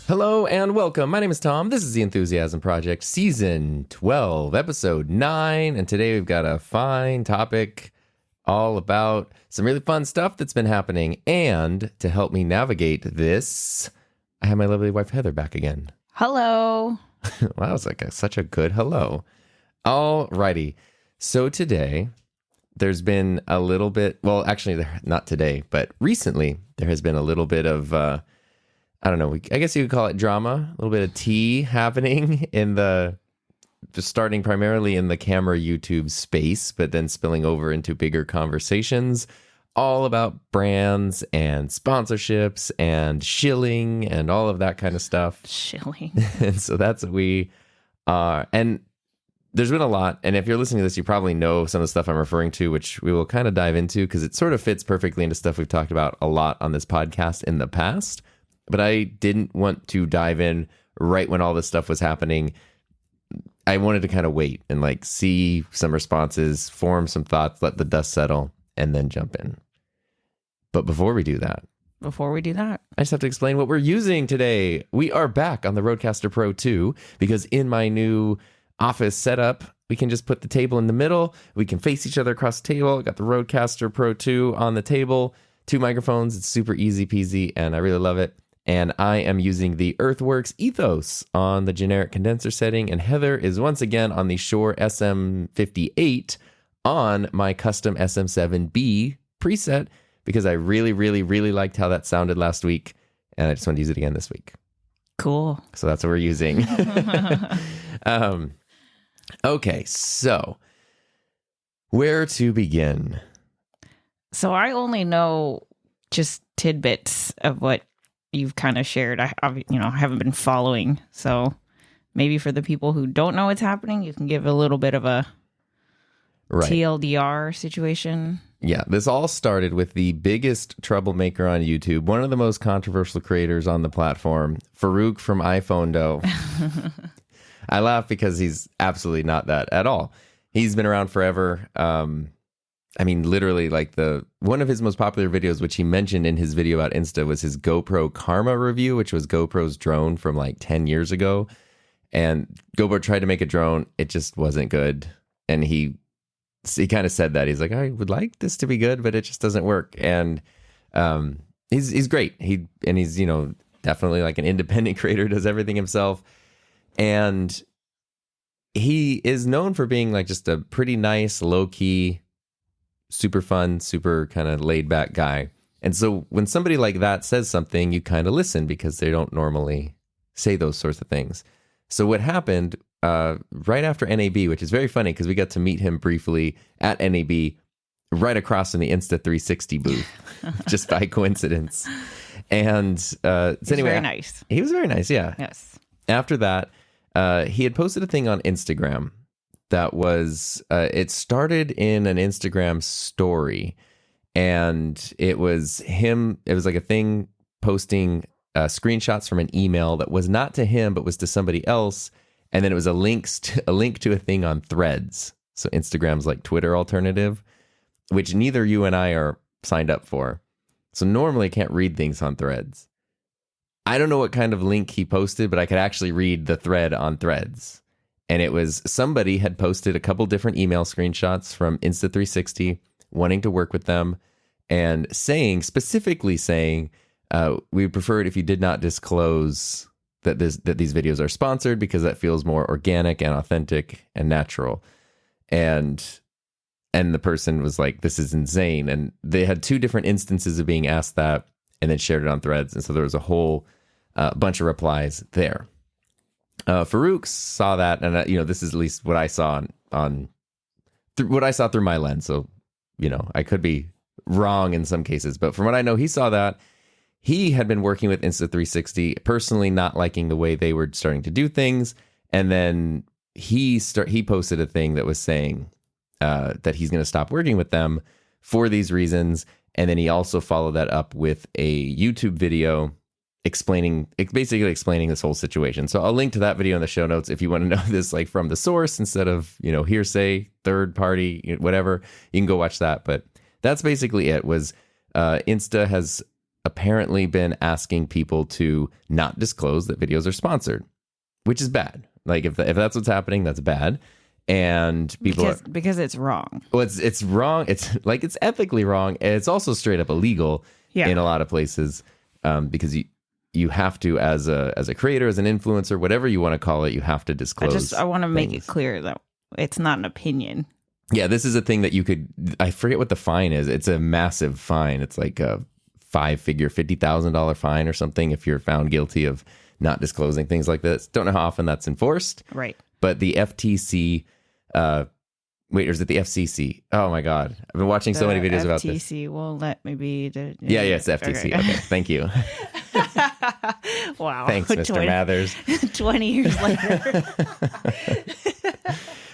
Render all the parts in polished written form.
Hello and welcome. My name is Tom. This is the Enthusiasm Project, Season 12, Episode 9. And today we've got a fine topic all about some really fun stuff that's been happening. And to help me navigate this, I have my lovely wife, Heather, back again. Hello. Wow, that was like such a good hello. Alrighty. So today, there's been a little bit, well, actually, not today, but recently, there has been a little bit of, I don't know, I guess you could call it drama, a little bit of tea happening just starting primarily in the camera YouTube space, but then spilling over into bigger conversations, all about brands and sponsorships and shilling and all of that kind of stuff. Shilling. And so that's what we are. And there's been a lot, and if you're listening to this, you probably know some of the stuff I'm referring to, which we will kind of dive into because it sort of fits perfectly into stuff we've talked about a lot on this podcast in the past. But I didn't want to dive in right when all this stuff was happening. I wanted to kind of wait and see some responses, form some thoughts, let the dust settle, and then jump in. But before we do that, I just have to explain what we're using today. We are back on the Rodecaster Pro 2 because in my new office setup, we can just put the table in the middle. We can face each other across the table. I got the Rodecaster Pro 2 on the table, 2 microphones. It's super easy peasy, and I really love it. And I am using the Earthworks ETHOS on the generic condenser setting, and Heather is once again on the Shure SM58 on my custom SM7B preset because I really, really, really liked how that sounded last week, and I just want to use it again this week. Cool. So that's what we're using. Okay, so where to begin? So I only know just tidbits of what you've kind of shared. I haven't been following. So maybe for the people who don't know what's happening, you can give a little bit of a TLDR situation. Yeah, this all started with the biggest troublemaker on YouTube, one of the most controversial creators on the platform, Farouk from iPhonedo. I laugh because he's absolutely not that at all. He's been around forever. Literally, one of his most popular videos, which he mentioned in his video about Insta, was his GoPro Karma review, which was GoPro's drone from 10 years ago. And GoPro tried to make a drone. It just wasn't good. And he kind of said that. He's like, I would like this to be good, but it just doesn't work. And he's great. He's definitely an independent creator, does everything himself. And he is known for being just a pretty nice, low-key, super fun, super kind of laid back guy. And so when somebody like that says something, you kind of listen because they don't normally say those sorts of things. So what happened right after NAB, which is very funny because we got to meet him briefly at NAB right across from the Insta360 booth, just by coincidence. And anyway, very nice. He was very nice, yeah. Yes. After that, he had posted a thing on Instagram that was, it started in an Instagram story, and it was him, it was a thing posting screenshots from an email that was not to him, but was to somebody else, and then it was a link to a thing on Threads, so Instagram's Twitter alternative, which neither you and I are signed up for, so normally I can't read things on Threads. I don't know what kind of link he posted, but I could actually read the thread on Threads. And it was somebody had posted a couple different email screenshots from Insta360 wanting to work with them and specifically saying, we prefer it if you did not disclose that these videos are sponsored because that feels more organic and authentic and natural. And the person was like, this is insane. And they had 2 different instances of being asked that and then shared it on Threads. And so there was a whole bunch of replies there. Farouk saw that, and this is at least what I saw what I saw through my lens. So, I could be wrong in some cases, but from what I know, he saw that. He had been working with Insta360, personally not liking the way they were starting to do things, and then he posted a thing that was saying that he's going to stop working with them for these reasons, and then he also followed that up with a YouTube video basically explaining this whole situation. So I'll link to that video in the show notes if you want to know this from the source instead of, hearsay, third party, whatever. You can go watch that. But that's basically it. Was Insta has apparently been asking people to not disclose that videos are sponsored, which is bad. Like if that's what's happening, that's bad. And people because it's wrong. Well, it's wrong. It's like it's ethically wrong. And it's also straight up illegal in a lot of places because you have to as a creator, as an influencer, whatever you want to call it, you have to disclose. I want to make it clear that it's not an opinion. Yeah, this is a thing that you could. I forget what the fine is. It's a massive fine. It's like a 5-figure $50,000 fine or something if you're found guilty of not disclosing things like this. Don't know how often that's enforced. Right. But the FTC. Wait, or is it the FCC? Oh my God. I've been watching so many videos about this. FTC won't let me be Yeah, it's FTC. Okay, thank you. Wow. Thanks, Mr. Mathers. 20 years later.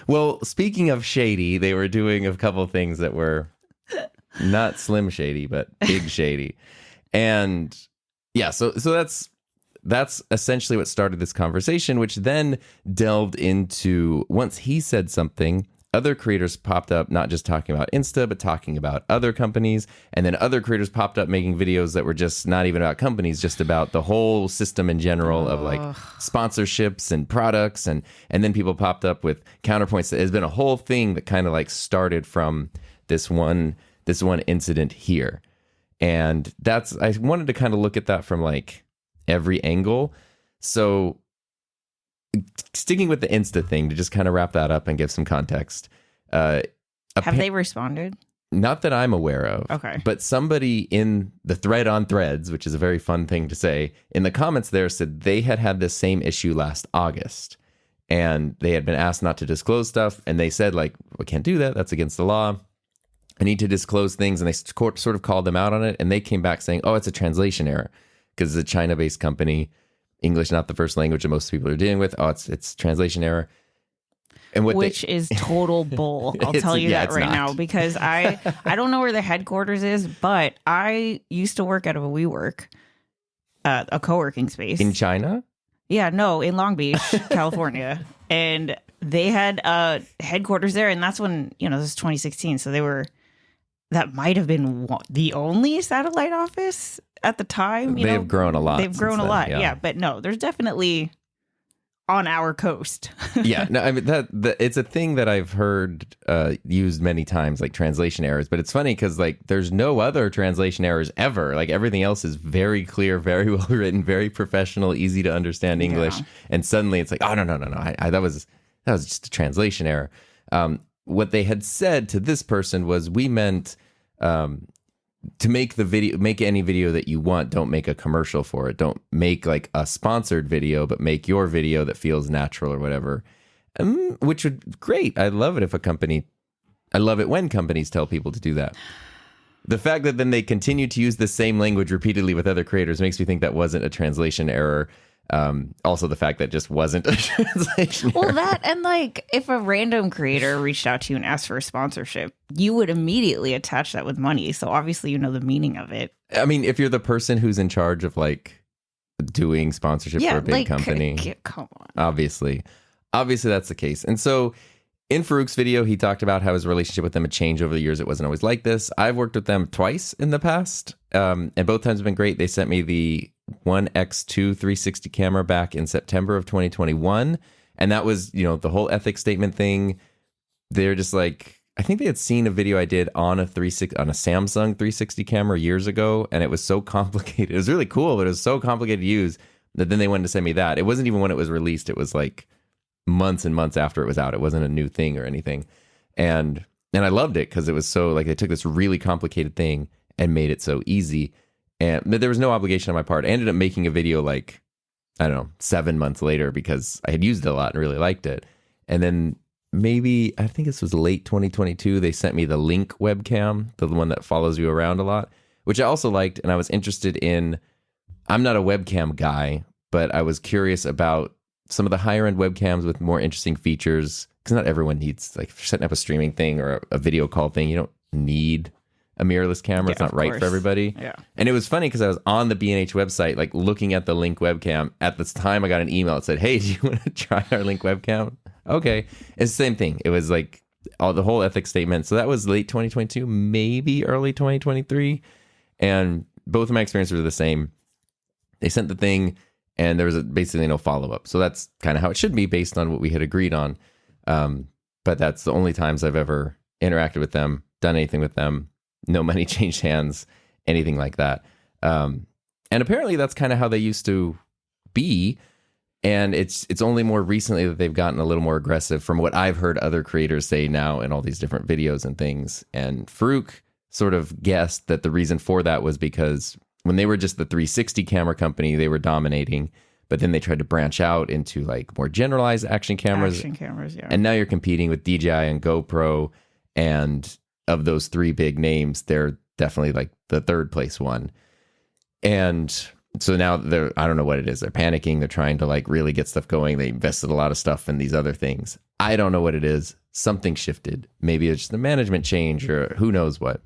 Well, speaking of shady, they were doing a couple things that were not slim shady, but big shady. And yeah, so that's essentially what started this conversation, which then delved into, once he said something, other creators popped up, not just talking about Insta, but talking about other companies. And then other creators popped up making videos that were just not even about companies, just about the whole system in general of like sponsorships and products. And then people popped up with counterpoints. That has been a whole thing that kind of like started from this one incident here. And I wanted to kind of look at that from like every angle. So sticking with the Insta thing to just kind of wrap that up and give some context. Have they responded? Not that I'm aware of. Okay. But somebody in the thread on Threads, which is a very fun thing to say, in the comments there said they had this same issue last August. And they had been asked not to disclose stuff. And they said, like, we can't do that. That's against the law. I need to disclose things. And they sort of called them out on it. And they came back saying, oh, it's a translation error because it's a China-based company. English not the first language that most people are dealing with. Oh, it's translation error. And which is total bull. I'll tell you that right now, because I don't know where the headquarters is, but I used to work at a WeWork, a co-working space. In China? Yeah, no, in Long Beach, California. And they had headquarters there, and that's when, this is 2016, so that might have been the only satellite office at the time. They've grown a lot. They've grown a lot, yeah. But no, there's definitely on our coast. Yeah, no, I mean it's a thing that I've heard used many times, like translation errors. But it's funny because like there's no other translation errors ever. Like everything else is very clear, very well written, very professional, easy to understand English. Yeah. And suddenly it's like, oh no, that was just a translation error. What they had said to this person was, we meant to make any video that you want. Don't make a commercial for it. Don't make like a sponsored video, but make your video that feels natural or whatever. Which would great. I love it when companies tell people to do that. The fact that then they continue to use the same language repeatedly with other creators makes me think that wasn't a translation error. Also the fact that just wasn't a translation error. That, and like if a random creator reached out to you and asked for a sponsorship, you would immediately attach that with money. So obviously you know the meaning of it. I mean, if you're the person who's in charge of like doing sponsorship for a big company, come on. Obviously that's the case. And so in Farouk's video, he talked about how his relationship with them had changed over the years. It wasn't always like this. I've worked with them twice in the past, and both times have been great. They sent me the One X2 360 camera back in September of 2021. And that was, the whole ethics statement thing. They're just like, I think they had seen a video I did on a Samsung 360 camera years ago. And it was so complicated. It was really cool, but it was so complicated to use that then they wanted to send me that. It wasn't even when it was released. It was like months and months after it was out. It wasn't a new thing or anything. And I loved it because it was so like, they took this really complicated thing and made it so easy. But there was no obligation on my part. I ended up making a video like, I don't know, 7 months later because I had used it a lot and really liked it. And then maybe, I think this was late 2022, they sent me the Link webcam, the one that follows you around a lot, which I also liked. And I was interested in, I'm not a webcam guy, but I was curious about some of the higher end webcams with more interesting features. Because not everyone needs, like, if you're setting up a streaming thing or a video call thing, you don't need a mirrorless camera. It's not right for everybody. Yeah. And it was funny because I was on the B&H website, like looking at the Link webcam. At this time, I got an email that said, hey, do you want to try our Link webcam? Okay. It's the same thing. It was like the whole ethics statement. So that was late 2022, maybe early 2023. And both of my experiences were the same. They sent the thing, and there was basically no follow-up. So that's kind of how it should be based on what we had agreed on. But that's the only times I've ever interacted with them, done anything with them. No money changed hands, anything like that. And apparently that's kind of how they used to be. And it's only more recently that they've gotten a little more aggressive from what I've heard other creators say now in all these different videos and things. And Farouk sort of guessed that the reason for that was because when they were just the 360 camera company, they were dominating. But then they tried to branch out into like more generalized action cameras. Action cameras, yeah. And now you're competing with DJI and GoPro. And of those three big names, they're definitely like the third place one. And so now I don't know what it is. They're panicking. They're trying to like really get stuff going. They invested a lot of stuff in these other things. I don't know what it is. Something shifted. Maybe it's just a management change or who knows what.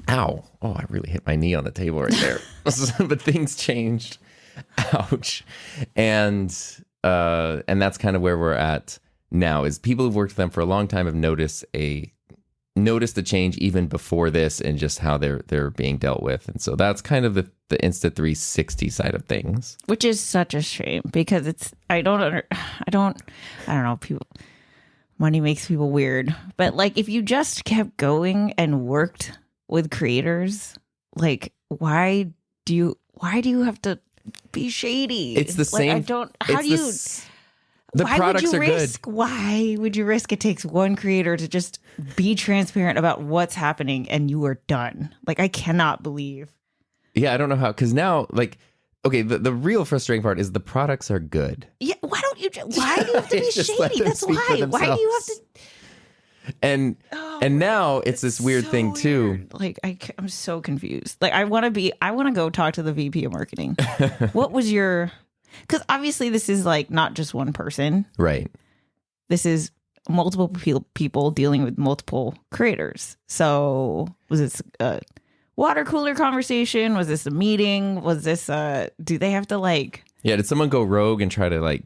Ow. Oh, I really hit my knee on the table right there. But things changed. Ouch. And that's kind of where we're at now, is people who've worked with them for a long time have noticed the change even before this and just how they're being dealt with. And so that's kind of the Insta360 side of things. Which is such a shame because I don't know, people, money makes people weird. But like if you just kept going and worked with creators, like why do you have to be shady? It's the same. The products are good. Why would you risk it takes one creator to just be transparent about what's happening and you are done? Like, I cannot believe. Yeah, I don't know how, because now, like, okay, the real frustrating part is the products are good. Yeah, why do you have to be shady? That's why. Why do you have to? And now it's this weird so thing too. Weird. Like I'm so confused. Like I want to go talk to the VP of marketing. What was your? Because obviously this is like not just one person, right? This is multiple people dealing with multiple creators. So was this a water cooler conversation? Was this a meeting? Was this do they have to like? Yeah, did someone go rogue and try to like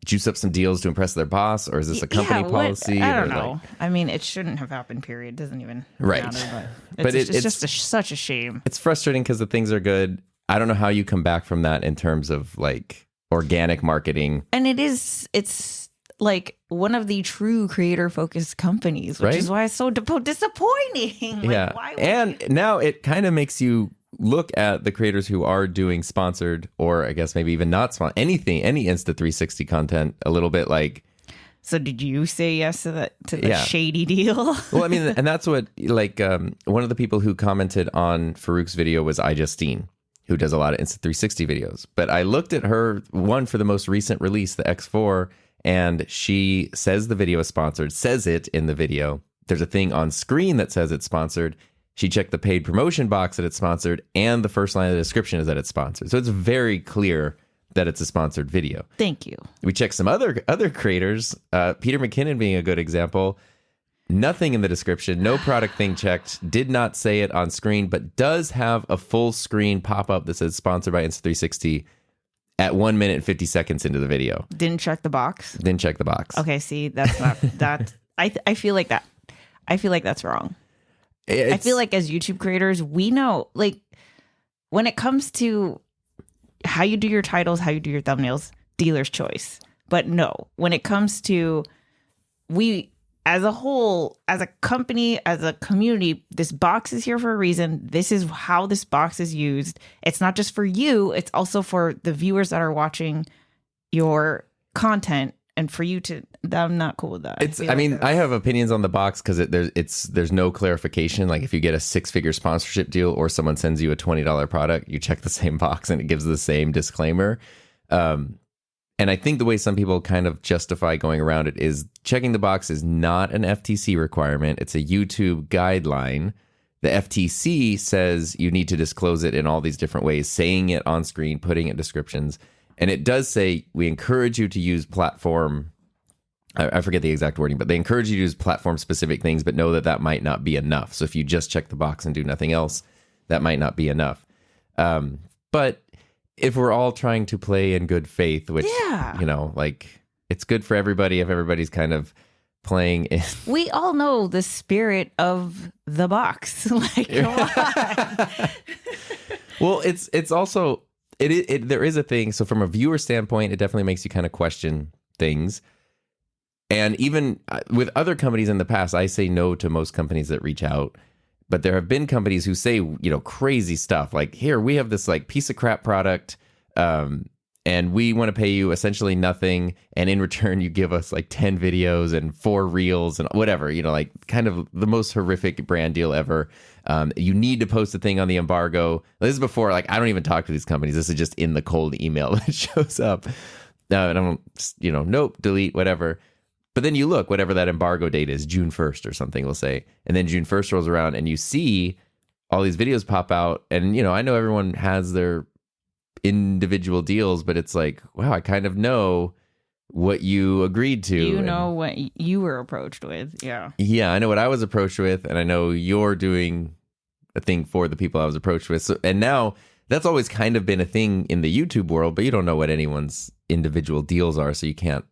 juice up some deals to impress their boss, or is this a company policy? I don't know. Like, I mean, it shouldn't have happened. Period. Doesn't even matter. But it's just such a shame. It's frustrating because the things are good. I don't know how you come back from that in terms of like organic marketing. And it's like one of the true creator focused companies, which is why it's so disappointing. Yeah, like, now it kind of makes you look at the creators who are doing sponsored, or I guess maybe even not sponsored, any Insta360 content a little bit like. So did you say yes to the shady deal? Well, I mean, and that's what like one of the people who commented on Farouk's video was iJustine, who does a lot of Insta360 videos. But I looked at her one for the most recent release, the X4, and she says the video is sponsored, says it in the video. There's a thing on screen that says it's sponsored. She checked the paid promotion box that it's sponsored, and the first line of the description is that it's sponsored. So it's very clear that it's a sponsored video. Thank you. We checked some other creators, Peter McKinnon being a good example. Nothing in the description, no product thing checked, did not say it on screen, but does have a full screen pop-up that says sponsored by Insta360 at 1 minute and 50 seconds into the video. Didn't check the box? Didn't check the box. Okay, see, that's not, I feel like that. I feel like that's wrong. I feel like as YouTube creators, we know, like, when it comes to how you do your titles, how you do your thumbnails, dealer's choice. But no, when it comes to we as a whole, as a company, as a community, this box is here for a reason. This is how this box is used. It's not just for you. It's also for the viewers that are watching your content. And for you to, I'm not cool with that. I have opinions on the box because there's no clarification. Like if you get a 6-figure sponsorship deal or someone sends you a $20 product, you check the same box and it gives the same disclaimer. And I think the way some people kind of justify going around it is checking the box is not an FTC requirement. It's a YouTube guideline. The FTC says you need to disclose it in all these different ways, saying it on screen, putting it in descriptions. And it does say, we encourage you to use platform, I forget the exact wording, but they encourage you to use platform-specific things, but know that that might not be enough. So if you just check the box and do nothing else, that might not be enough. But if we're all trying to play in good faith, which, like, it's good for everybody if everybody's kind of playing in. We all know the spirit of the box. Like, come on. Well, it's also there is a thing. So from a viewer standpoint, it definitely makes you kind of question things. And even with other companies in the past, I say no to most companies that reach out. But there have been companies who say, crazy stuff like, here, we have this like piece of crap product, and we want to pay you essentially nothing. And in return, you give us like 10 videos and 4 reels and whatever, like kind of the most horrific brand deal ever. You need to post a thing on the embargo. This is before, like, I don't even talk to these companies. This is just in the cold email that shows up. And I'm, nope, delete, whatever. But then you look, whatever that embargo date is, June 1st or something, we'll say. And then June 1st rolls around and you see all these videos pop out. And, I know everyone has their individual deals, but it's like, wow, I kind of know what you agreed to. You know what you were approached with. Yeah. Yeah, I know what I was approached with. And I know you're doing a thing for the people I was approached with. So, and now that's always kind of been a thing in the YouTube world, but you don't know what anyone's individual deals are. So you can't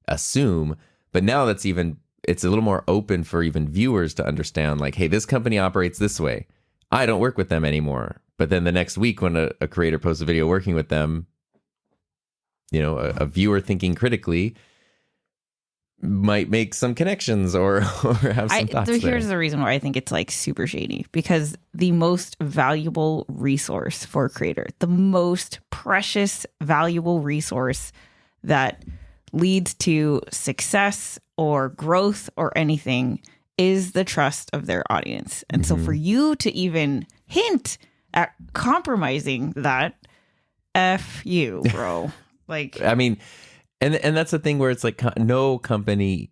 assume. But now it's a little more open for even viewers to understand, like, hey, this company operates this way. I don't work with them anymore. But then the next week when a creator posts a video working with them, a viewer thinking critically might make some connections or have some thoughts there. Here's the reason why I think it's like super shady, because the most valuable resource for a creator, the most precious, valuable resource that leads to success or growth or anything is the trust of their audience. And so for you to even hint at compromising that, F you, bro. Like, I mean, and that's the thing where it's like no company,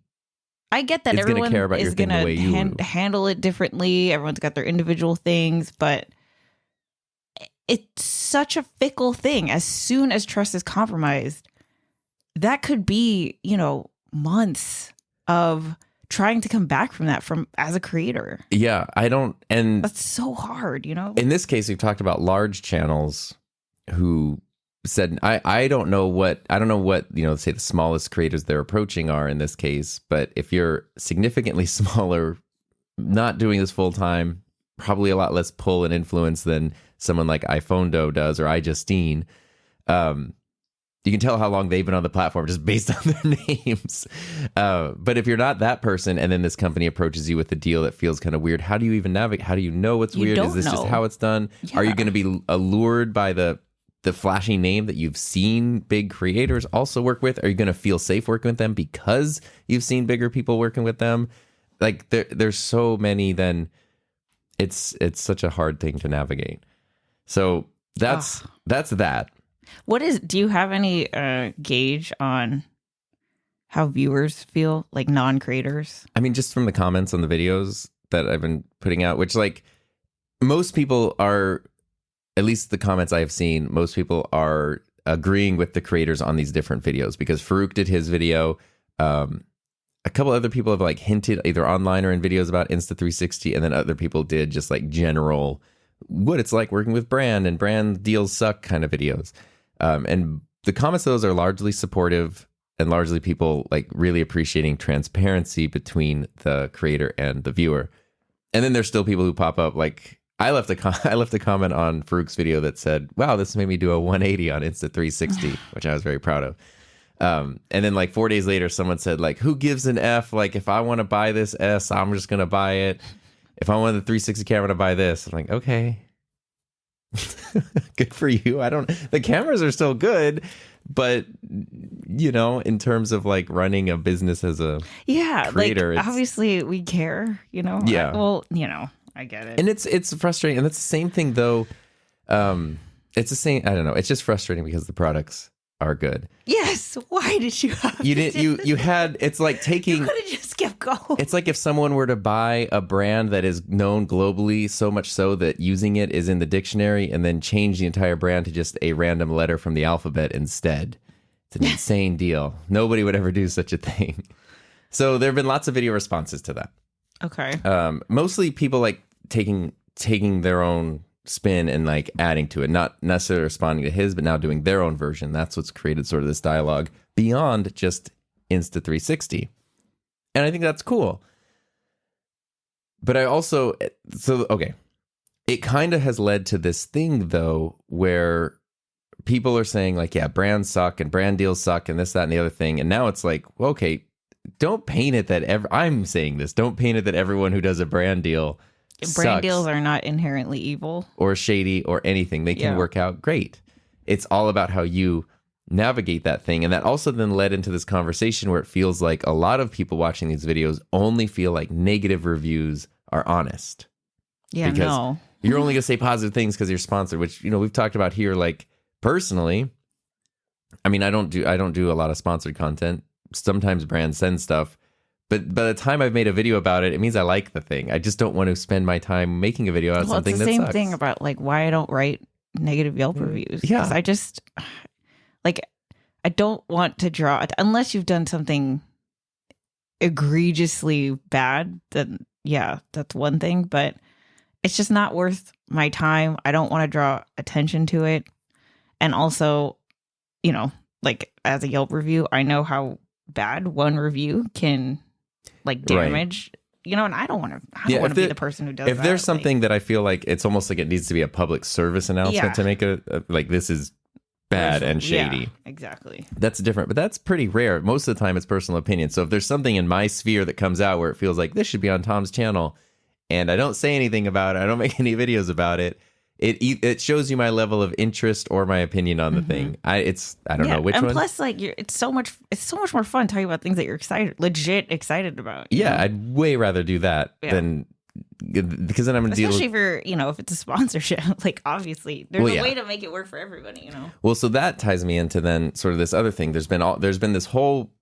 I get that everyone care about is going to handle it differently. Everyone's got their individual things, but it's such a fickle thing. As soon as trust is compromised, that could be, months of trying to come back from that as a creator. Yeah, and that's so hard, In this case, we've talked about large channels who said, I don't know what, say the smallest creators they're approaching are in this case, but if you're significantly smaller, not doing this full time, probably a lot less pull and influence than someone like iPhonedo does or iJustine, you can tell how long they've been on the platform just based on their names. But if you're not that person and then this company approaches you with a deal that feels kind of weird, how do you even navigate? How do you know what's weird? Is this just how it's done? Yeah. Are you going to be allured by the flashy name that you've seen big creators also work with? Are you going to feel safe working with them because you've seen bigger people working with them? Like there's so many, then it's such a hard thing to navigate. So that's that. Do you have any gauge on how viewers feel, like non-creators? I mean, just from the comments on the videos that I've been putting out, which like most people are, at least the comments I have seen, most people are agreeing with the creators on these different videos, because Farouk did his video. A couple other people have like hinted either online or in videos about Insta360, and then other people did just like general what it's like working with brand and brand deals suck kind of videos. And the comments of those are largely supportive and largely people like really appreciating transparency between the creator and the viewer. And then there's still people who pop up like, I left a comment on Farouk's video that said, wow, this made me do a 180 on Insta360, which I was very proud of. And then like 4 days later, someone said like, who gives an F? Like, if I want to buy this S, I'm just going to buy it. If I want the 360 camera to buy this, I'm like, okay, good for you. The cameras are still good, but in terms of like running a business as a creator, like obviously we care, Yeah. I get it. And it's frustrating. And that's the same thing though. It's the same. I don't know. It's just frustrating because the products are good. Yes. Why did you have you had, it's like taking, you could have just kept going. It's like if someone were to buy a brand that is known globally, so much so that using it is in the dictionary, and then change the entire brand to just a random letter from the alphabet instead. It's an insane deal. Nobody would ever do such a thing. So there have been lots of video responses to that. Okay. Mostly people like taking their own spin and like adding to it, not necessarily responding to his, but now doing their own version. That's what's created sort of this dialogue beyond just Insta360. And I think that's cool. But I also, okay, it kind of has led to this thing, though, where people are saying, like, yeah, brands suck and brand deals suck and this, that, and the other thing. And now it's like, well, okay, don't paint it that I'm saying this. Don't paint it that everyone who does a brand deal Brand deals are not inherently evil or shady or anything. They can work out great. It's all about how you navigate that thing. And that also then led into this conversation where it feels like a lot of people watching these videos only feel like negative reviews are honest. Yeah, because no. You're only going to say positive things because you're sponsored, which, you know, we've talked about here. Like, personally, I mean, I don't do a lot of sponsored content. Sometimes brands send stuff, but by the time I've made a video about it, it means I like the thing. I just don't want to spend my time making a video out of something that sucks. It's the same thing about like why I don't write negative Yelp reviews. Yeah. Because I just like, I don't want to draw unless you've done something egregiously bad, then yeah, that's one thing, but it's just not worth my time. I don't want to draw attention to it. And also, you know, like as a Yelp review, I know how bad one review can like damage, you know, and I don't want to be the person who does that. If there's something that I feel like it's almost like it needs to be a public service announcement to make like this is bad and shady. Yeah, exactly. That's different, but that's pretty rare. Most of the time it's personal opinion. So if there's something in my sphere that comes out where it feels like this should be on Tom's channel and I don't say anything about it, I don't make any videos about it, it shows you my level of interest or my opinion on the thing. I don't know which one. And plus, like, it's so much more fun talking about things that you're legit excited about. Yeah, know? I'd way rather do that than because then I'm gonna deal with, especially if it's a sponsorship. Like, obviously, there's a way to make it work for everybody. You know. Well, so that ties me into then sort of this other thing. There's been this whole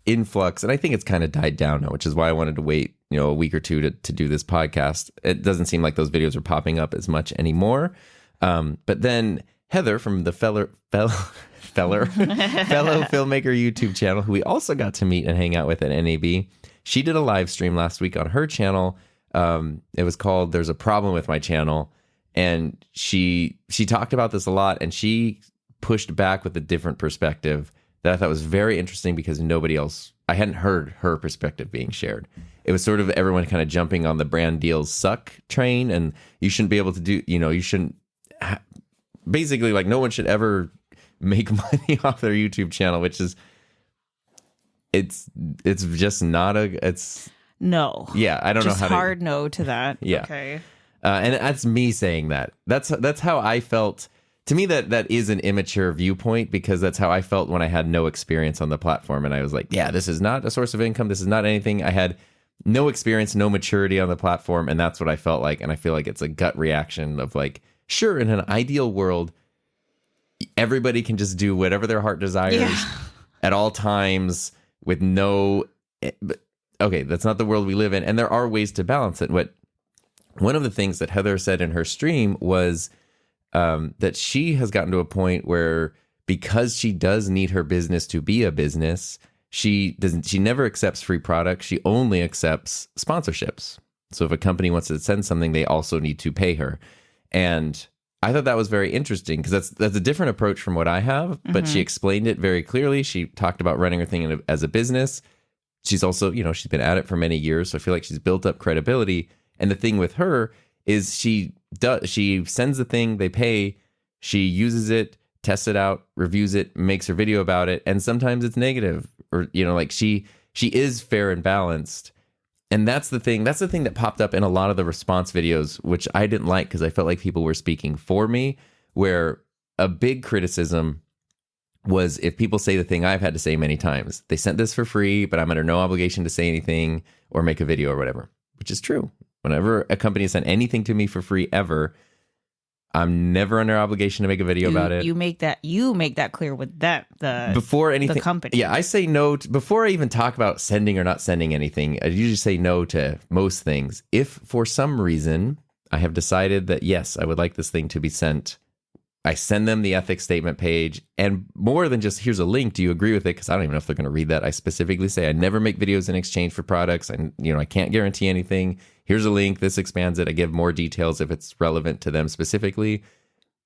influx, and I think it's kind of died down now, which is why I wanted to wait a week or two to do this podcast. It doesn't seem like those videos are popping up as much anymore. But then Heather from the fellow filmmaker YouTube channel, who we also got to meet and hang out with at NAB, she did a live stream last week on her channel. It was called "There's a Problem with My Channel," and she talked about this a lot, and she pushed back with a different perspective that I thought was very interesting because I hadn't heard her perspective being shared. It was sort of everyone kind of jumping on the brand deals suck train, and you shouldn't be able to do, you shouldn't, basically, like, no one should ever make money off their YouTube channel, which is, it's just not no. Yeah, I don't know how to. Hard no to that. Yeah. Okay. And that's me saying that. That's how I felt. To me, that is an immature viewpoint because that's how I felt when I had no experience on the platform. And I was like, yeah, this is not a source of income. This is not anything. I had no experience, no maturity on the platform. And that's what I felt like. And I feel like it's a gut reaction of like, sure, in an ideal world, everybody can just do whatever their heart desires at all times with no... Okay, that's not the world we live in. And there are ways to balance it. One of the things that Heather said in her stream was... that she has gotten to a point where because she does need her business to be a business, she never accepts free products. She only accepts sponsorships. So if a company wants to send something, they also need to pay her. And I thought that was very interesting because that's a different approach from what I have, but she explained it very clearly. She talked about running her thing as a business. She's also, she's been at it for many years. So I feel like she's built up credibility. And the thing with her is she sends the thing, they pay, she uses it, tests it out, reviews it, makes her video about it, and sometimes it's negative, or like she is fair and balanced. And that's the thing that popped up in a lot of the response videos, which I didn't like because I felt like people were speaking for me, where a big criticism was if people say the thing I've had to say many times. They sent this for free, but I'm under no obligation to say anything or make a video or whatever, which is true. Whenever a company sent anything to me for free ever, I'm never under obligation to make a video about it. You make that clear with before anything, the company. Yeah, I say no before I even talk about sending or not sending anything. I usually say no to most things. If for some reason I have decided that yes, I would like this thing to be sent, I send them the ethics statement page, and more than just here's a link. Do you agree with it? Because I don't even know if they're going to read that. I specifically say I never make videos in exchange for products, and I can't guarantee anything. Here's a link. This expands it. I give more details if it's relevant to them specifically.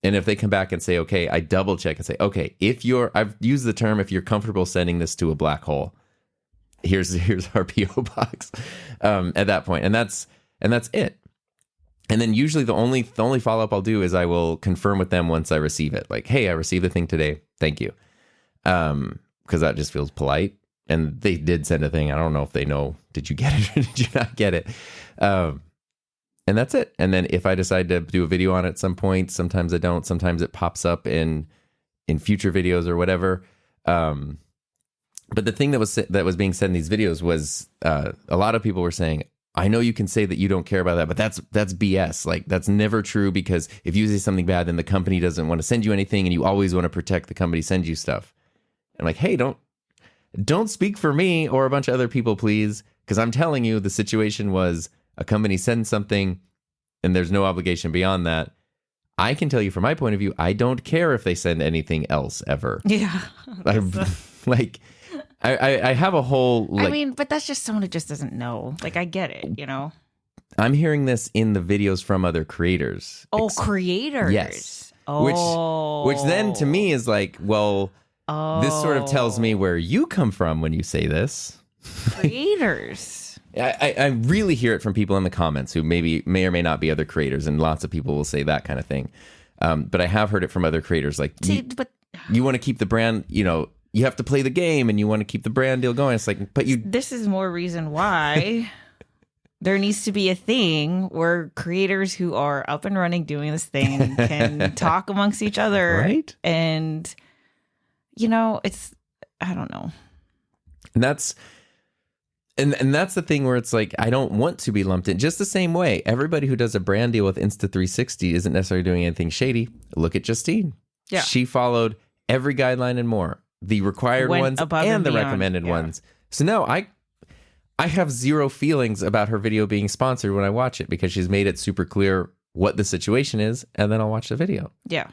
And if they come back and say, okay, I double check and say, okay, I've used the term, if you're comfortable sending this to a black hole, here's our PO box at that point, and that's it. And then usually the only follow-up I'll do is I will confirm with them once I receive it. Like, hey, I received the thing today. Thank you. Because that just feels polite. And they did send a thing. I don't know if they know, did you get it or did you not get it? And that's it. And then if I decide to do a video on it at some point, sometimes I don't. Sometimes it pops up in future videos or whatever. But the thing that was being said in these videos was a lot of people were saying, I know you can say that you don't care about that, but that's BS. Like, that's never true, because if you say something bad, then the company doesn't want to send you anything, and you always want to protect the company sends you stuff. And like, hey, don't speak for me or a bunch of other people, please, because I'm telling you the situation was a company sends something and there's no obligation beyond that. I can tell you from my point of view, I don't care if they send anything else ever. Yeah. I have a whole... I mean, but that's just someone who just doesn't know. Like, I get it, you know? I'm hearing this in the videos from other creators. Oh, creators. Yes. Oh. Which then to me is like, well, this sort of tells me where you come from when you say this. Creators. I really hear it from people in the comments who may or may not be other creators, and lots of people will say that kind of thing. But I have heard it from other creators. Like, you want to keep the brand, you know, you have to play the game and you want to keep the brand deal going. It's like, but this is more reason why there needs to be a thing where creators who are up and running doing this thing can talk amongst each other. Right. And, you know, I don't know. And that's the thing where it's like, I don't want to be lumped in. Just the same way, everybody who does a brand deal with Insta360 isn't necessarily doing anything shady. Look at Justine. Yeah. She followed every guideline and more. The required ones and the recommended ones. So no, I have zero feelings about her video being sponsored when I watch it, because she's made it super clear what the situation is, and then I'll watch the video. Yeah.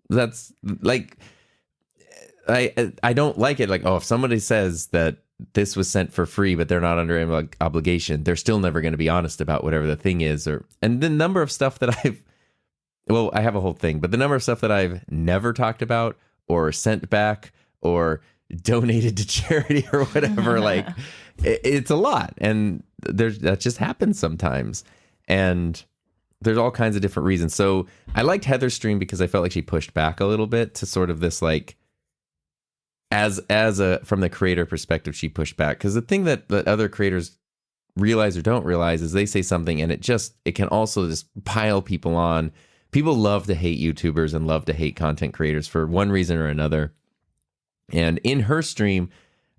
That's like, I don't like it. Like, oh, if somebody says that this was sent for free, but they're not under any obligation, they're still never going to be honest about whatever the thing is. And the number of stuff that I have a whole thing, but the number of stuff that I've never talked about or sent back or donated to charity or whatever, like it's a lot. And that just happens sometimes. And there's all kinds of different reasons. So I liked Heather's stream because I felt like she pushed back a little bit to sort of this, like, as from the creator perspective, she pushed back. Because the thing that other creators realize or don't realize is they say something and it can also just pile people on. People love to hate YouTubers and love to hate content creators for one reason or another. And in her stream,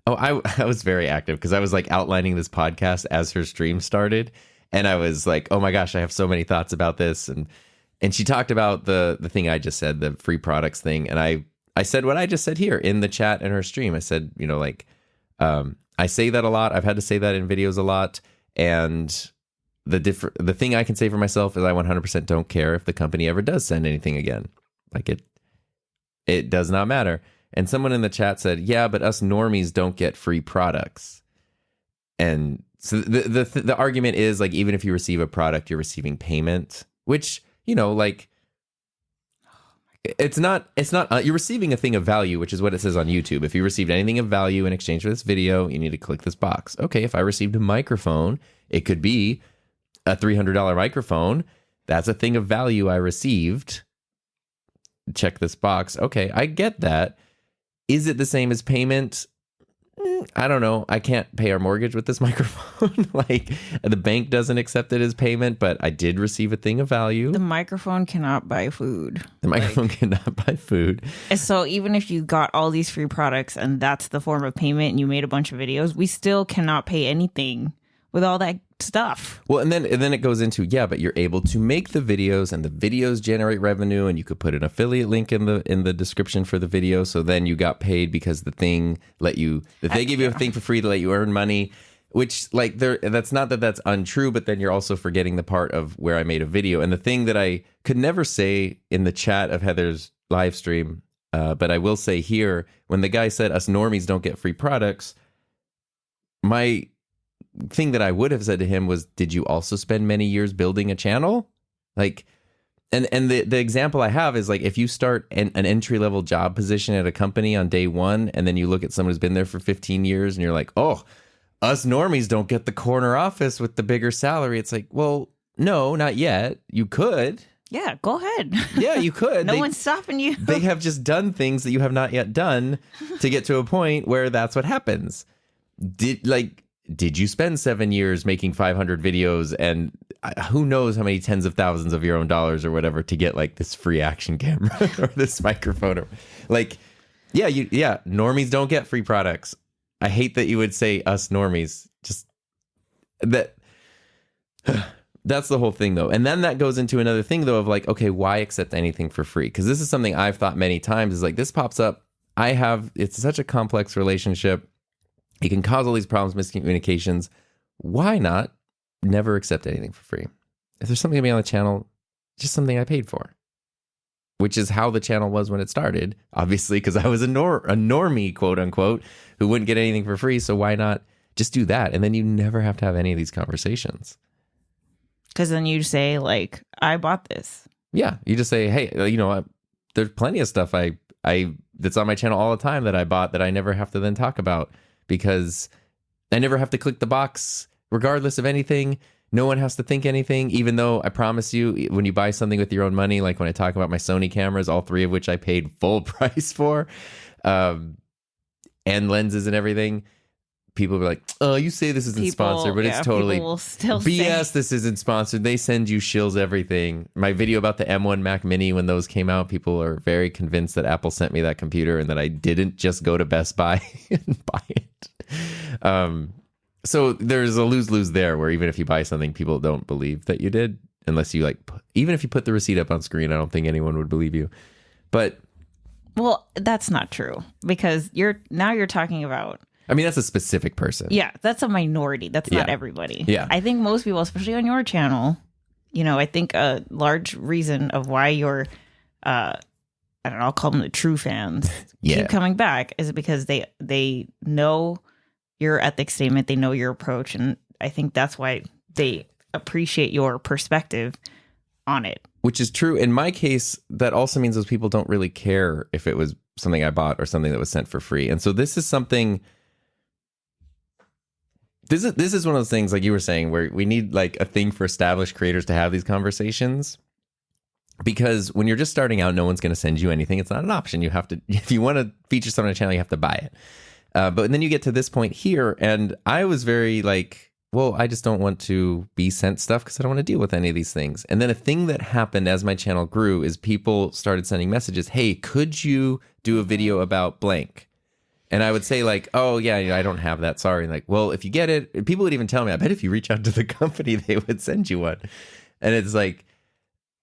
I was very active because I was like outlining this podcast as her stream started. And I was like, oh my gosh, I have so many thoughts about this. And she talked about the thing I just said, the free products thing. And I said what I just said here in the chat in her stream. I said, you know, like, I say that a lot. I've had to say that in videos a lot. And the thing I can say for myself is I 100% don't care if the company ever does send anything again. Like, it does not matter. And someone in the chat said, yeah, but us normies don't get free products. And so the argument is, like, even if you receive a product, you're receiving payment, which, you know, like, it's not you're receiving a thing of value, which is what it says on YouTube. If you received anything of value in exchange for this video, you need to click this box. Okay, if I received a microphone, it could be a $300 microphone. That's a thing of value I received. Check this box. Okay, I get that. Is it the same as payment? I don't know. I can't pay our mortgage with this microphone. Like, the bank doesn't accept it as payment, but I did receive a thing of value. The microphone cannot buy food. The microphone cannot buy food. And so even if you got all these free products and that's the form of payment and you made a bunch of videos, we still cannot pay anything with all that stuff. Well, and then it goes into, yeah, but you're able to make the videos and the videos generate revenue, and you could put an affiliate link in the description for the video. So then you got paid because the thing they give you a thing for free to let you earn money, which, like, that's not that that's untrue, but then you're also forgetting the part of where I made a video. And the thing that I could never say in the chat of Heather's live stream, but I will say here, when the guy said us normies don't get free products, my thing that I would have said to him was, did you also spend many years building a channel? Like, and the example I have is, like, if you start an entry-level job position at a company on day one, and then you look at someone who's been there for 15 years and you're like, oh, us normies don't get the corner office with the bigger salary. It's like, well, no, not yet. You could. Yeah, go ahead. Yeah, you could. No one's stopping you. They have just done things that you have not yet done to get to a point where that's what happens. Did you spend 7 years making 500 videos and who knows how many tens of thousands of your own dollars or whatever to get like this free action camera or this microphone? Or, normies don't get free products. I hate that you would say us normies. Just that. That's the whole thing, though. And then that goes into another thing, though, of like, okay, why accept anything for free? Because this is something I've thought many times is like, this pops up. It's such a complex relationship. It can cause all these problems, miscommunications. Why not never accept anything for free? If there's something to be on the channel, just something I paid for, which is how the channel was when it started, obviously, because I was a normie, quote unquote, who wouldn't get anything for free. So why not just do that? And then you never have to have any of these conversations. Because then you say, like, I bought this. Yeah, you just say, hey, there's plenty of stuff I that's on my channel all the time that I bought that I never have to then talk about because I never have to click the box regardless of anything. No one has to think anything, even though I promise you, when you buy something with your own money, like when I talk about my Sony cameras, all 3 of which I paid full price for, and lenses and everything, people will be like, oh, you say this isn't sponsored, but it's totally people will still BS. Say. This isn't sponsored. They send you Shill's everything. My video about the M1 Mac Mini, when those came out, people are very convinced that Apple sent me that computer and that I didn't just go to Best Buy and buy it. So there's a lose-lose there where even if you buy something, people don't believe that you did, unless you even if you put the receipt up on screen, I don't think anyone would believe you. But well, that's not true because you're talking about. I mean, that's a specific person. Yeah, that's a minority. That's not everybody. Yeah. I think most people, especially on your channel, I think a large reason of why you're, I don't know, I'll call them the true fans, keep coming back is because they know your ethics statement, they know your approach, and I think that's why they appreciate your perspective on it. Which is true. In my case, that also means those people don't really care if it was something I bought or something that was sent for free. And so this is something... This is one of those things, like you were saying, where we need like a thing for established creators to have these conversations. Because when you're just starting out, no one's going to send you anything. It's not an option. You have to, if you want to feature something on a channel, you have to buy it. But then you get to this point here, and I was very like, well, I just don't want to be sent stuff because I don't want to deal with any of these things. And then a thing that happened as my channel grew is people started sending messages. Hey, could you do a video about blank? And I would say like, oh, yeah, I don't have that. Sorry. And like, well, if you get it, people would even tell me, I bet if you reach out to the company, they would send you one. And it's like,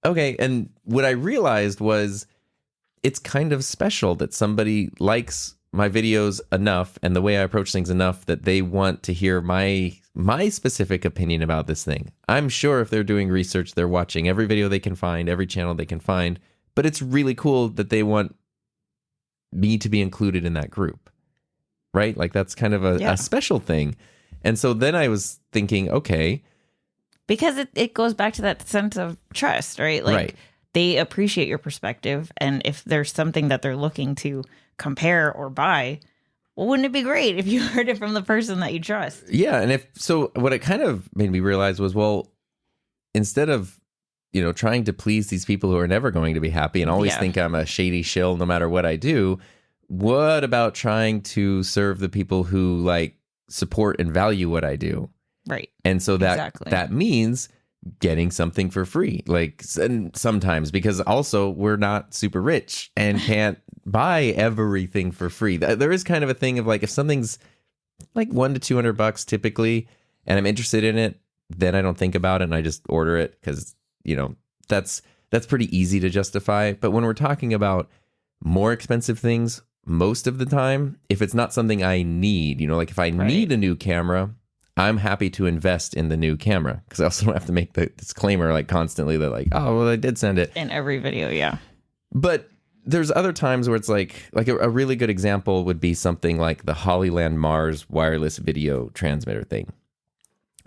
okay. And what I realized was it's kind of special that somebody likes my videos enough and the way I approach things enough that they want to hear my specific opinion about this thing. I'm sure if they're doing research, they're watching every video they can find, every channel they can find. But it's really cool that they want me to be included in that group. Right? Like that's kind of a special thing. And so then I was thinking, okay. Because it goes back to that sense of trust, right? Like they appreciate your perspective. And if there's something that they're looking to compare or buy, well, wouldn't it be great if you heard it from the person that you trust? Yeah. And what it kind of made me realize was, well, instead of, trying to please these people who are never going to be happy and always think I'm a shady shill no matter what I do, what about trying to serve the people who like support and value what I do? Right. And so that means getting something for free. Like, and sometimes because also we're not super rich and can't buy everything for free. There is kind of a thing of like, if something's like $100 to $200 typically, and I'm interested in it, then I don't think about it and I just order it because, that's pretty easy to justify. But when we're talking about more expensive things, most of the time, if it's not something I need, like if I need a new camera, I'm happy to invest in the new camera because I also don't have to make the disclaimer like constantly that like, oh, well, I did send it. In every video, yeah. But there's other times where it's like a really good example would be something like the Hollyland Mars wireless video transmitter thing.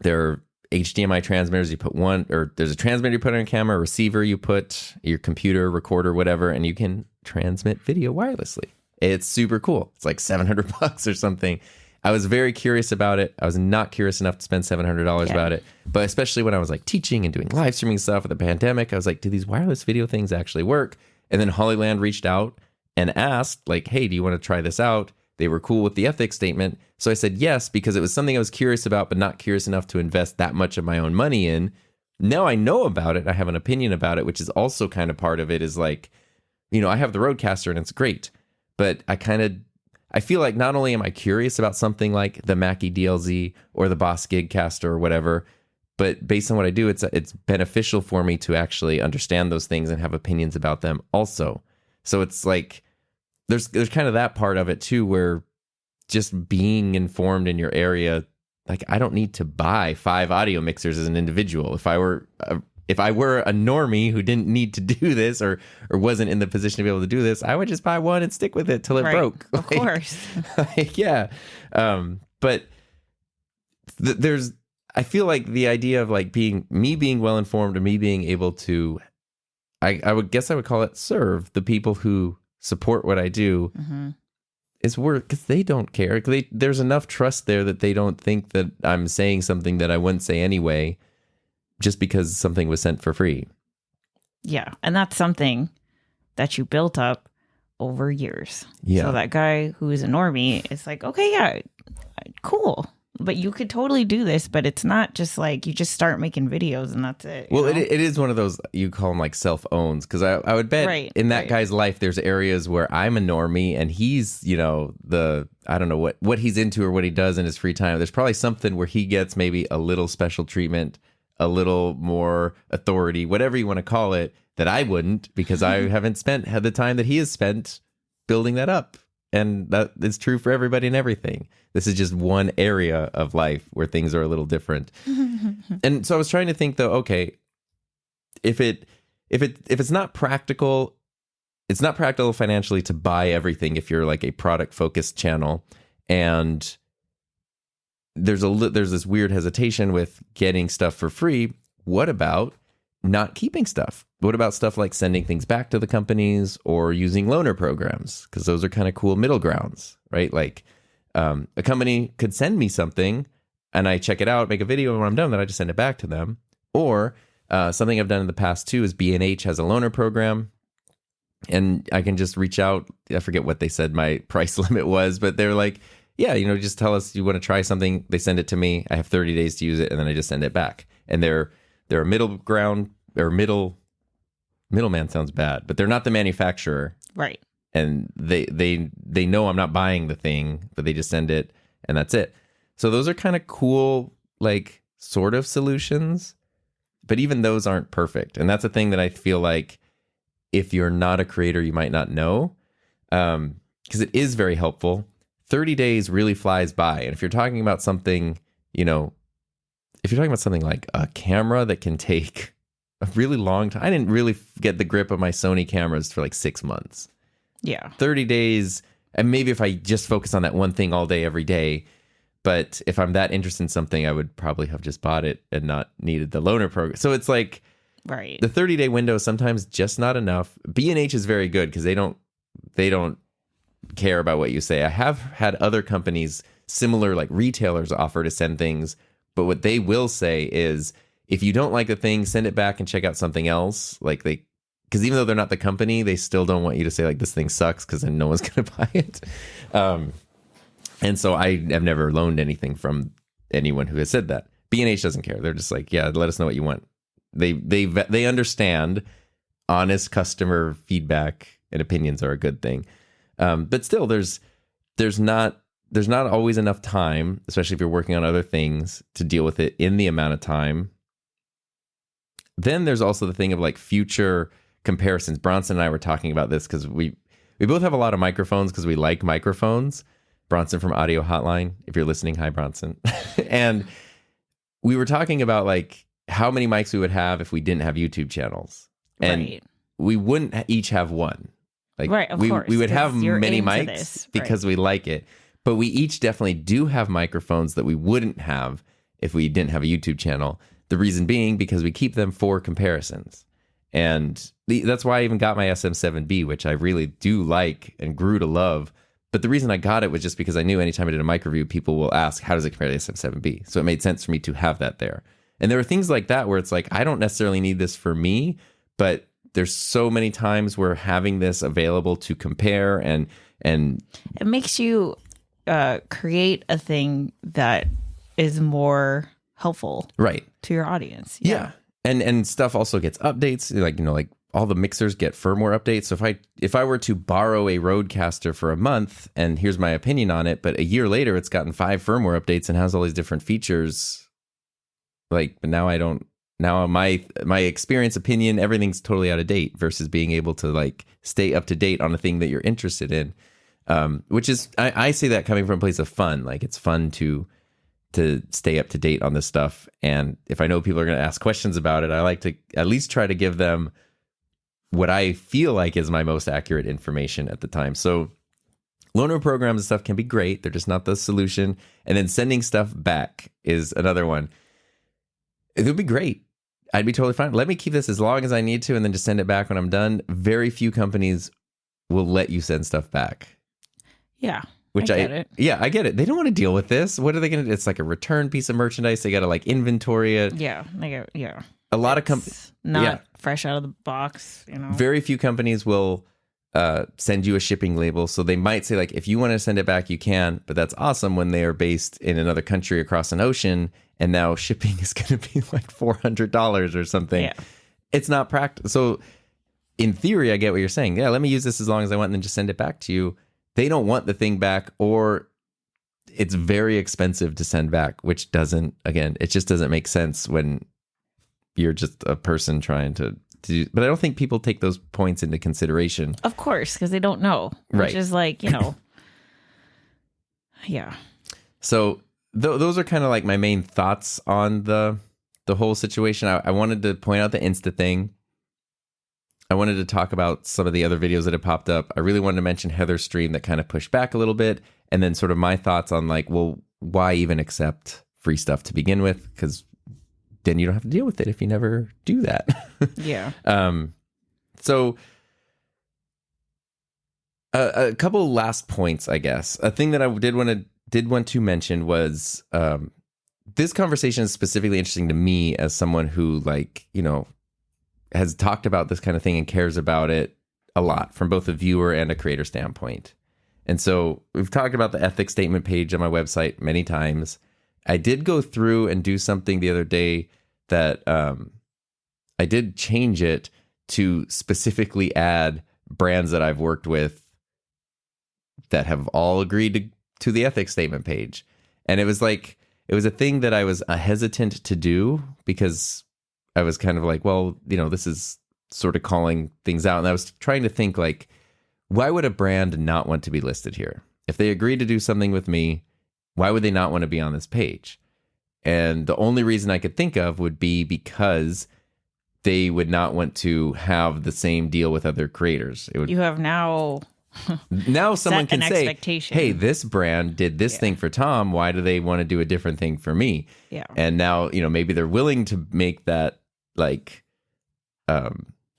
There are HDMI transmitters, you put one, or there's a transmitter you put on your camera, a receiver you put, your computer, recorder, whatever, and you can transmit video wirelessly. It's super cool. It's like $700 or something. I was very curious about it. I was not curious enough to spend $700 about it. But especially when I was like teaching and doing live streaming stuff with the pandemic, I was like, do these wireless video things actually work? And then Hollyland reached out and asked, like, hey, do you want to try this out? They were cool with the ethics statement. So I said yes, because it was something I was curious about, but not curious enough to invest that much of my own money in. Now I know about it. I have an opinion about it, which is also kind of part of it is like, you know, I have the Rodecaster and it's great, but I feel like not only am I curious about something like the Mackie DLZ or the Boss Gigcaster or whatever, but based on what I do, it's beneficial for me to actually understand those things and have opinions about them also. So it's like, there's kind of that part of it too, where just being informed in your area, like I don't need to buy 5 audio mixers as an individual. If I were a normie who didn't need to do this or wasn't in the position to be able to do this, I would just buy one and stick with it till it broke. Of course. Yeah. But I feel like the idea of like being well informed and me being able to, I would call it serve the people who support what I do is worth, because they don't care. There's enough trust there that they don't think that I'm saying something that I wouldn't say anyway, just because something was sent for free. Yeah. And that's something that you built up over years. Yeah. So that guy who is a normie is like, okay, yeah, cool. But you could totally do this, but it's not just like you just start making videos and that's it. Well, it is one of those, you call them like self-owns, because I would bet in that guy's life, there's areas where I'm a normie and he's, you know, I don't know what he's into or what he does in his free time. There's probably something where he gets maybe a little special treatment, a little more authority, whatever you want to call it, that I wouldn't, because I haven't had the time that he has spent building that up. And that is true for everybody and everything. This is just one area of life where things are a little different. And so I was trying to think though, okay, if it's not practical, it's not practical financially to buy everything if you're like a product focused channel, and there's this weird hesitation with getting stuff for free. What about not keeping stuff? What about stuff like sending things back to the companies or using loaner programs? Because those are kind of cool middle grounds, right? Like a company could send me something and I check it out, make a video, and when I'm done, then I just send it back to them. Or something I've done in the past too is B&H has a loaner program, and I can just reach out. I forget what they said my price limit was, but they're like, yeah, you know, just tell us you want to try something. They send it to me. I have 30 days to use it, and then I just send it back. And they're a middle ground or middleman sounds bad, but they're not the manufacturer. Right. And they know I'm not buying the thing, but they just send it and that's it. So those are kind of cool, like sort of solutions, but even those aren't perfect. And that's a thing that I feel like if you're not a creator, you might not know, because it is very helpful. 30 days really flies by. And if you're talking about something, you know, if you're talking about something like a camera that can take a really long time, I didn't really get the grip of my Sony cameras for like 6 months. Yeah. 30 days. And maybe if I just focus on that one thing all day, every day. But if I'm that interested in something, I would probably have just bought it and not needed the loaner program. So it's like, right, the 30-day window is sometimes just not enough. B&H is very good because they don't care about what you say. I have had other companies, similar like retailers, offer to send things, but what they will say is, if you don't like the thing, send it back and check out something else. Like because even though they're not the company, they still don't want you to say like this thing sucks, because then no one's going to buy it. And so I have never loaned anything from anyone who has said that. B&H doesn't care. They're just like, yeah, let us know what you want. They understand honest customer feedback and opinions are a good thing. But still, there's not always enough time, especially if you're working on other things, to deal with it in the amount of time. Then there's also the thing of like future comparisons. Bronson and I were talking about this because we both have a lot of microphones because we like microphones. Bronson from Audio Hotline, if you're listening, hi Bronson. And we were talking about like how many mics we would have if we didn't have YouTube channels. And we wouldn't each have one. Like, right, of course. We would have many mics this, because we like it. But we each definitely do have microphones that we wouldn't have if we didn't have a YouTube channel. The reason being because we keep them for comparisons. And that's why I even got my SM7B, which I really do like and grew to love. But the reason I got it was just because I knew anytime I did a mic review, people will ask, how does it compare to the SM7B? So it made sense for me to have that there. And there are things like that where it's like, I don't necessarily need this for me, but there's so many times where having this available to compare and it makes you create a thing that is more helpful right to your audience. Yeah. And stuff also gets updates, like all the mixers get firmware updates. So if I were to borrow a Rodecaster for a month, and here's my opinion on it, but a year later it's gotten 5 firmware updates and has all these different features, but now my experience, opinion, everything's totally out of date versus being able to stay up to date on a thing that you're interested in. Which is, I say that coming from a place of fun. Like, it's fun to stay up to date on this stuff. And if I know people are going to ask questions about it, I like to at least try to give them what I feel like is my most accurate information at the time. So loaner programs and stuff can be great. They're just not the solution. And then sending stuff back is another one. It would be great. I'd be totally fine. Let me keep this as long as I need to and then just send it back when I'm done. Very few companies will let you send stuff back. Yeah. Which I get it. Yeah, I get it. They don't want to deal with this. What are they going to do? It's like a return piece of merchandise. They got to inventory it. Yeah. A lot of companies. Not fresh out of the box, Very few companies will send you a shipping label. So they might say, if you want to send it back, you can. But that's awesome when they are based in another country across an ocean. And now shipping is going to be $400 or something. Yeah. It's not practical. So in theory, I get what you're saying. Yeah, let me use this as long as I want and then just send it back to you. They don't want the thing back, or it's very expensive to send back, which it just doesn't make sense when you're just a person trying to do. But I don't think people take those points into consideration. Of course, because they don't know. Right. Which is yeah. So those are kind of my main thoughts on the whole situation. I wanted to point out the Insta thing. I wanted to talk about some of the other videos that have popped up. I really wanted to mention Heather's stream that kind of pushed back a little bit. And then sort of my thoughts on why even accept free stuff to begin with? Because then you don't have to deal with it if you never do that. Yeah. So a couple last points, I guess. A thing that I did want to mention was this conversation is specifically interesting to me as someone who has talked about this kind of thing and cares about it a lot from both a viewer and a creator standpoint. And so we've talked about the ethics statement page on my website many times. I did go through and do something the other day that I did change it to specifically add brands that I've worked with that have all agreed to the ethics statement page. And it was a thing that I was hesitant to do because I was kind of this is sort of calling things out. And I was trying to think why would a brand not want to be listed here? If they agreed to do something with me, why would they not want to be on this page? And the only reason I could think of would be because they would not want to have the same deal with other creators. You have now someone can say, hey, this brand did this thing for Tom. Why do they want to do a different thing for me? Yeah. And now, maybe they're willing to make that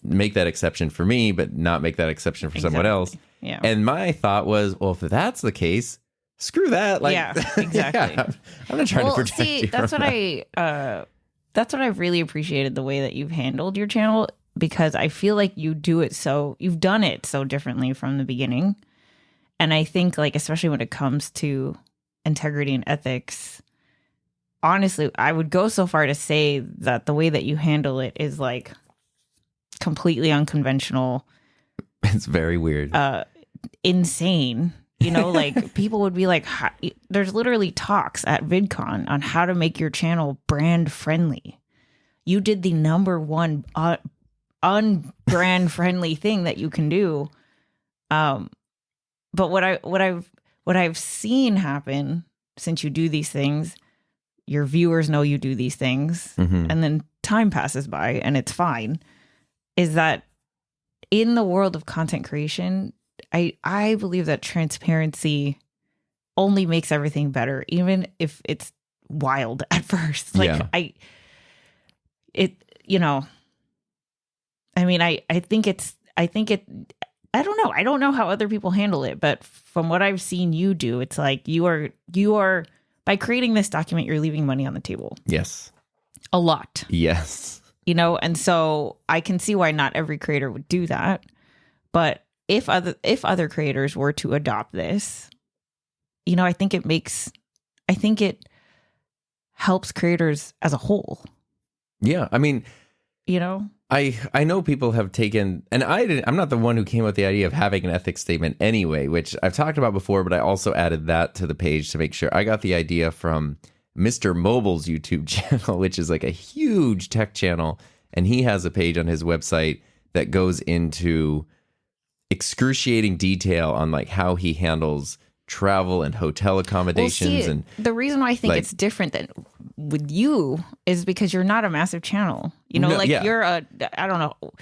make that exception for me, but not make that exception for someone else. Yeah. And my thought was, well, if that's the case, screw that. Yeah, exactly. I'm not trying to protect you. That's what that's what I've really appreciated, the way that you've handled your channel, because I feel like you've done it so differently from the beginning. And I think especially when it comes to integrity and ethics, honestly, I would go so far to say that the way that you handle it is completely unconventional. It's very weird. Insane. People would be there's literally talks at VidCon on how to make your channel brand friendly. You did the number one unbrand friendly thing that you can do. But what I've seen happen since you do these things, your viewers know you do these things, and then time passes by and it's fine, is that in the world of content creation, I believe that transparency only makes everything better, even if it's wild at first. I think I don't know. I don't know how other people handle it, but from what I've seen you do, it's like you are by creating this document, you're leaving money on the table. Yes. A lot. Yes. And so I can see why not every creator would do that. But if other creators were to adopt this, I think it helps creators as a whole. Yeah. I mean, I know people have taken, and I'm not the one who came up with the idea of having an ethics statement anyway, which I've talked about before, but I also added that to the page to make sure. I got the idea from Mr. Mobile's YouTube channel, which is like a huge tech channel. And he has a page on his website that goes into excruciating detail on like how he handles travel and hotel accommodations. And the reason why I think it's different than with you is because you're not a massive channel. You're a, I don't know,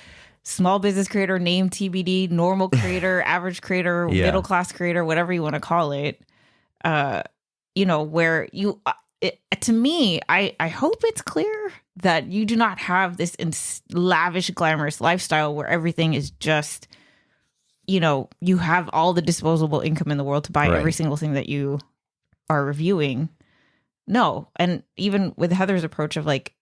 small business creator, name TBD, normal creator, average creator, middle class creator, whatever you want to call it. Where you, to me, I hope it's clear that you do not have this lavish, glamorous lifestyle where everything is just, you have all the disposable income in the world to buy every single thing that you are reviewing. No. And even with Heather's approach of like,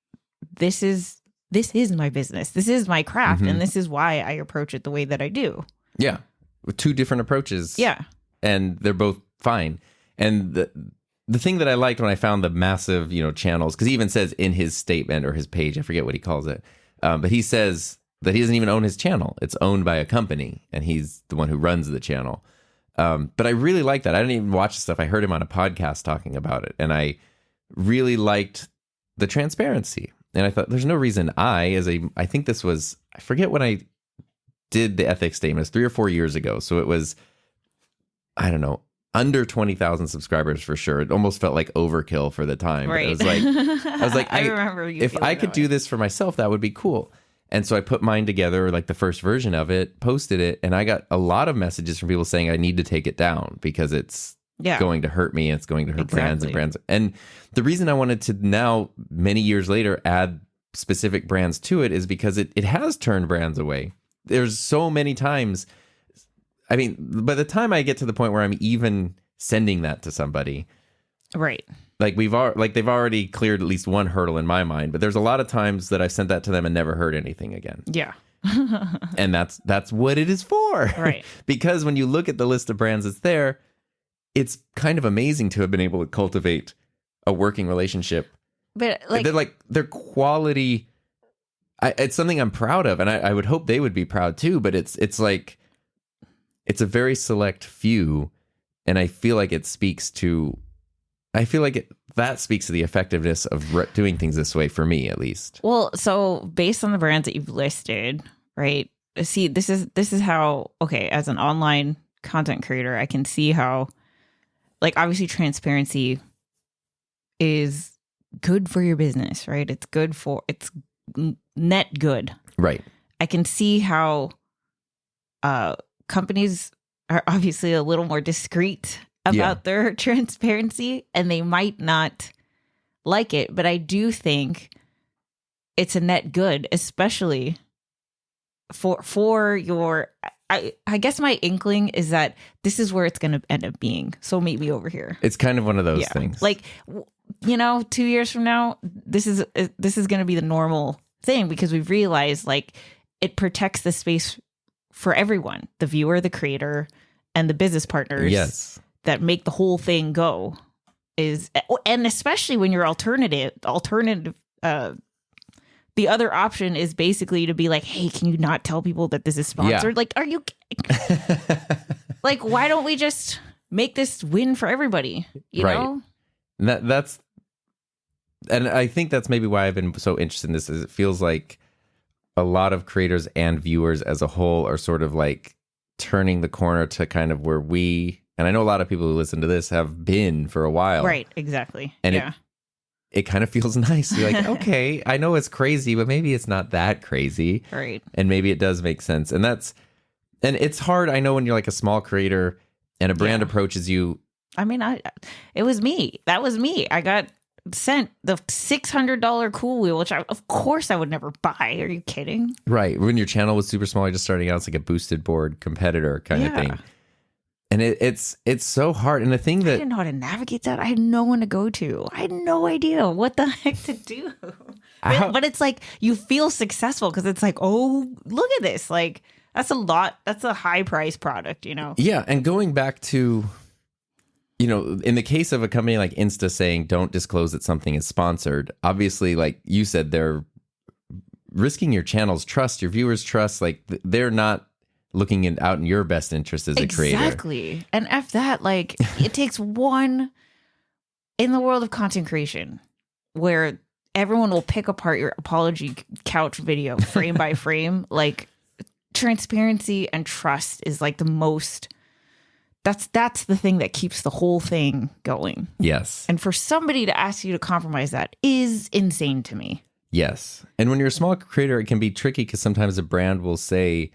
this is my business. This is my craft. And this is why I approach it the way that I do. Yeah. With two different approaches. Yeah. And they're both fine. And the thing that I liked when I found the massive, channels, because he even says in his statement or his page, I forget what he calls it, but he says that he doesn't even own his channel. It's owned by a company, and he's the one who runs the channel. But I really like that. I didn't even watch the stuff. I heard him on a podcast talking about it, and I really liked the transparency. And I thought, there's no reason I think this was, I forget when I did the ethics statement. It was 3 or 4 years ago. So it was, I don't know, under 20,000 subscribers for sure. It almost felt like overkill for the time. Right. But I was like, I remember you. If I could do this for myself, that would be cool. And so I put mine together, like the first version of it, posted it, and I got a lot of messages from people saying I need to take it down because it's going to hurt me and it's going to hurt brands and brands. And the reason I wanted to now, many years later, add specific brands to it is because it has turned brands away. There's so many times. I mean, by the time I get to the point where I'm even sending that to somebody, right? Like they've already cleared at least one hurdle in my mind. But there's a lot of times that I've sent that to them and never heard anything again. Yeah, and that's what it is for, right? Because when you look at the list of brands that's there, it's kind of amazing to have been able to cultivate a working relationship. But they're quality. It's something I'm proud of, and I would hope they would be proud too. But it's like. It's a very select few, and I feel like that speaks to the effectiveness of doing things this way for me, at least. Well, so based on the brands that you've listed, right? See, this is how, okay, as an online content creator, I can see how, like, obviously transparency is good for your business, right? It's net good. Right. I can see how companies are obviously a little more discreet about their transparency, and they might not like it, but I do think it's a net good, especially for your, I guess my inkling is that this is where it's going to end up being. So maybe over here. It's kind of one of those things. Like, 2 years from now, this is going to be the normal thing because we've realized like it protects the space for everyone, the viewer, the creator, and the business partners that make the whole thing go and especially when you're alternative, the other option is basically to be like, hey, can you not tell people that this is sponsored? Yeah. Like, are you like, why don't we just make this win for everybody? You know? That's, and I think that's maybe why I've been so interested in this is it feels like a lot of creators and viewers as a whole are sort of like turning the corner to kind of where we, and I know a lot of people who listen to this have been for a while. Right, exactly. And it kind of feels nice. You're like, okay, I know it's crazy, but maybe it's not that crazy. Right. And maybe it does make sense. And it's hard. I know when you're like a small creator and a brand approaches you. I mean, it was me. That was me. I got sent the $600 cool wheel, which of course I would never buy. Are you kidding? Right. When your channel was super small, you're just starting out, it's like a boosted board competitor kind of thing. And it's so hard. And the thing that I didn't know how to navigate that. I had no one to go to. I had no idea what the heck to do. But it's like you feel successful because it's like, oh, look at this. Like that's a lot. That's a high price product, you know? Yeah. And going back to, you know, in the case of a company like Insta saying don't disclose that something is sponsored, obviously, like you said, they're risking your channel's trust, your viewers' trust. Like they're not looking out in your best interest as a creator. Exactly. And F that, like, it takes one in the world of content creation where everyone will pick apart your apology couch video frame by frame. Like, transparency and trust is like the most, that's the thing that keeps the whole thing going. Yes. And for somebody to ask you to compromise that is insane to me. Yes. And when you're a small creator, it can be tricky because sometimes a brand will say,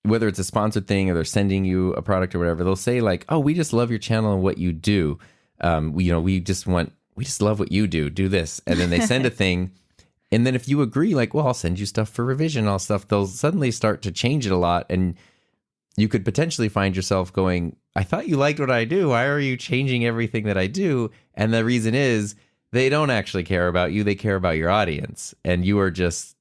whether it's a sponsored thing or they're sending you a product or whatever, they'll say like, oh, we just love your channel and what you do. We just love what you do. Do this. And then they send a thing. And then if you agree, like, well, I'll send you stuff for revision, all stuff, they'll suddenly start to change it a lot. And you could potentially find yourself going, I thought you liked what I do. Why are you changing everything that I do? And the reason is they don't actually care about you. They care about your audience. And you are just,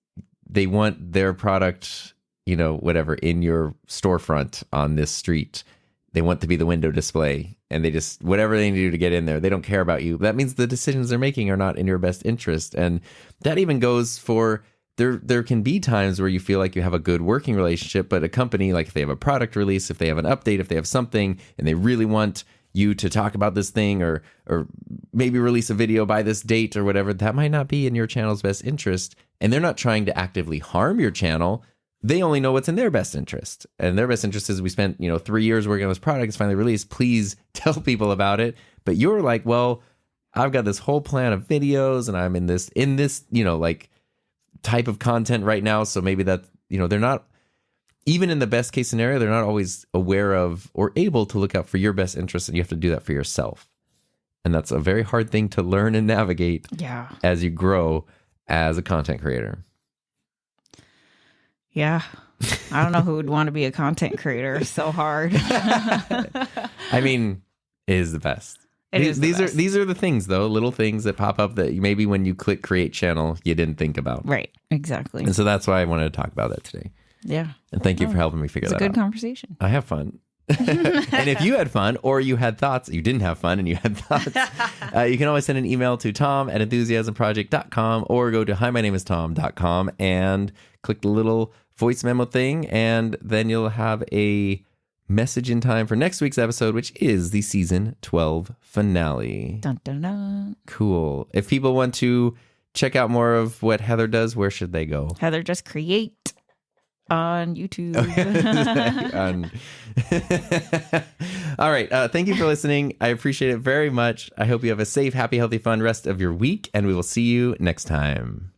they want their product, you know, whatever, in your storefront on this street. They want to be the window display, and they just, whatever they need to do to get in there, they don't care about you. That means the decisions they're making are not in your best interest. And that even goes for, there can be times where you feel like you have a good working relationship, but a company, like if they have a product release, if they have an update, if they have something, and they really want you to talk about this thing or maybe release a video by this date or whatever, that might not be in your channel's best interest. And they're not trying to actively harm your channel. They only know what's in their best interest. And their best interest is we spent, 3 years working on this product. It's finally released. Please tell people about it. But you're like, well, I've got this whole plan of videos and I'm in this, like type of content right now. So maybe that, they're not, even in the best case scenario, they're not always aware of or able to look out for your best interest. And you have to do that for yourself. And that's a very hard thing to learn and navigate as you grow as a content creator. Yeah. I don't know who would want to be a content creator. It's so hard. I mean, it is the best. These are the things, though, little things that pop up that maybe when you click create channel, you didn't think about. Right. Exactly. And so that's why I wanted to talk about that today. Yeah. And thank you for helping me figure that out. It's a good conversation. I have fun. And if you had fun or you had thoughts, you didn't have fun and you had thoughts, you can always send an email to tom@enthusiasmproject.com or go to himynameistom.com and click the little voice memo thing, and then you'll have a message in time for next week's episode, which is the season 12 finale. Dun, dun, dun. Cool. If people want to check out more of what Heather does, where should they go? Heather Just Create on YouTube. All right. Thank you for listening. I appreciate it very much. I hope you have a safe, happy, healthy, fun rest of your week, and we will see you next time.